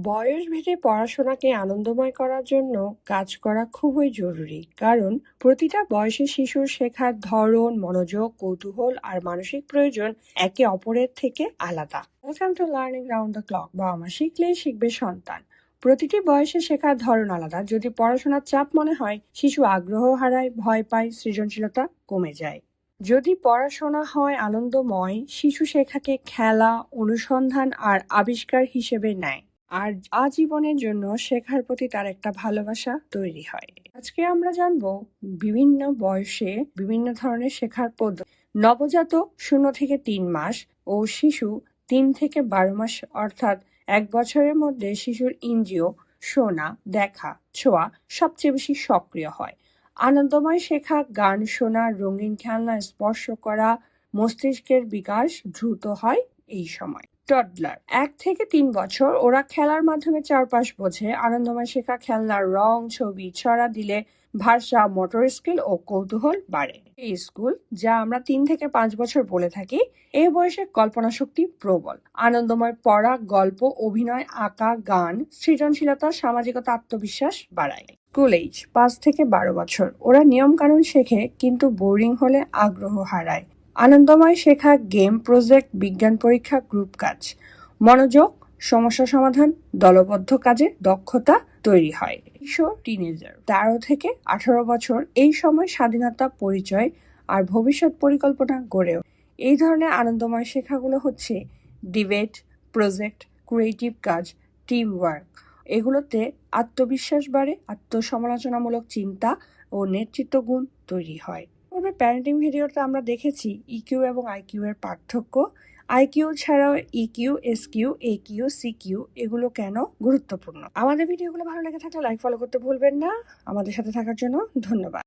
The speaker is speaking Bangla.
বয়সভেদে পড়াশোনাকে আনন্দময় করার জন্য কাজ করা খুবই জরুরি, কারণ প্রতিটা বয়সী শিশুর শেখার ধরন, মনোযোগ, কৌতূহল আর মানসিক প্রয়োজন একে অপরের থেকে আলাদা। Welcome to learning round the clock. বাবা মা শিখলেই শিখবে সন্তান। প্রতিটি বয়সে শেখার ধরন আলাদা। যদি পড়াশোনার চাপ মনে হয়, শিশু আগ্রহ হারায়, ভয় পায়, সৃজনশীলতা কমে যায়। যদি পড়াশোনা হয় আনন্দময়, শিশু শেখাকে খেলা, অনুসন্ধান আর আবিষ্কার হিসেবে নেয়, আর আজীবনের জন্য শেখার প্রতি তার একটা ভালোবাসা তৈরি হয়। আজকে আমরা জানবো বিভিন্ন বয়সে বিভিন্ন ধরনের শেখার পদ্ধতি। নবজাতক 0 থেকে 3 মাস ও শিশু 3 থেকে 12 মাস, অর্থাৎ 1 বছরের মধ্যে শিশুর ইন্দ্রিয় শোনা, দেখা, ছোঁয়া সবচেয়ে বেশি সক্রিয় হয়। আনন্দময় শেখা, গান শোনা, রঙিন খেলনা স্পর্শ করা, মস্তিষ্কের বিকাশ দ্রুত হয় এই সময়। টডলার 1 থেকে 3 বছর, ওরা খেলার মাধ্যমে চারপাশ বোঝে। আনন্দময় শেখা, খেলনার রং, ছবি, ছড়া দিলে ভাষা, মোটর স্কিল ও কৌতূহল বাড়ে। এই স্কুল, যা আমরা 3 থেকে 5 বছর বলে থাকি, এই বয়সে কল্পনা শক্তি প্রবল। আনন্দময় পড়া, গল্প, অভিনয়, আঁকা, গান সৃজনশীলতা, সামাজিকতা, আত্মবিশ্বাস বাড়ায়। স্কুল এজ 5 থেকে 12 বছর, ওরা নিয়ম কানুন শেখে কিন্তু বোরিং হলে আগ্রহ হারায়। আনন্দময় শেখা, গেম, প্রজেক্ট, বিজ্ঞান পরীক্ষা, গ্রুপ কাজ, মনোযোগ, সমস্যা সমাধান, দলবদ্ধ কাজে দক্ষতা তৈরি হয়। কিশোর, টিনেজার 13 থেকে 18 বছর, এই সময় স্বাধীনতা, পরিচয় আর ভবিষ্যৎ পরিকল্পনা গড়ে ওঠে। এই ধরনের আনন্দময় শেখাগুলো হচ্ছে ডিবেট, প্রজেক্ট, ক্রিয়েটিভ কাজ, টিম ওয়ার্ক। এগুলোতে আত্মবিশ্বাস বাড়ে, আত্মসমালোচনামূলক চিন্তা ও নেতৃত্ব গুণ তৈরি হয়। পূর্বে প্যারেন্টিং ভিডিওতে আমরা দেখেছি ইকিউ এবং আইকিউ এর পার্থক্য। আইকিউ ছাড়াও ইকিউ, এসকিউ, একিউ, সিকিউ এগুলো কেন গুরুত্বপূর্ণ। আমাদের ভিডিওগুলো ভালো লেগে থাকলে লাইক, ফলো করতে ভুলবেন না। আমাদের সাথে থাকার জন্য ধন্যবাদ।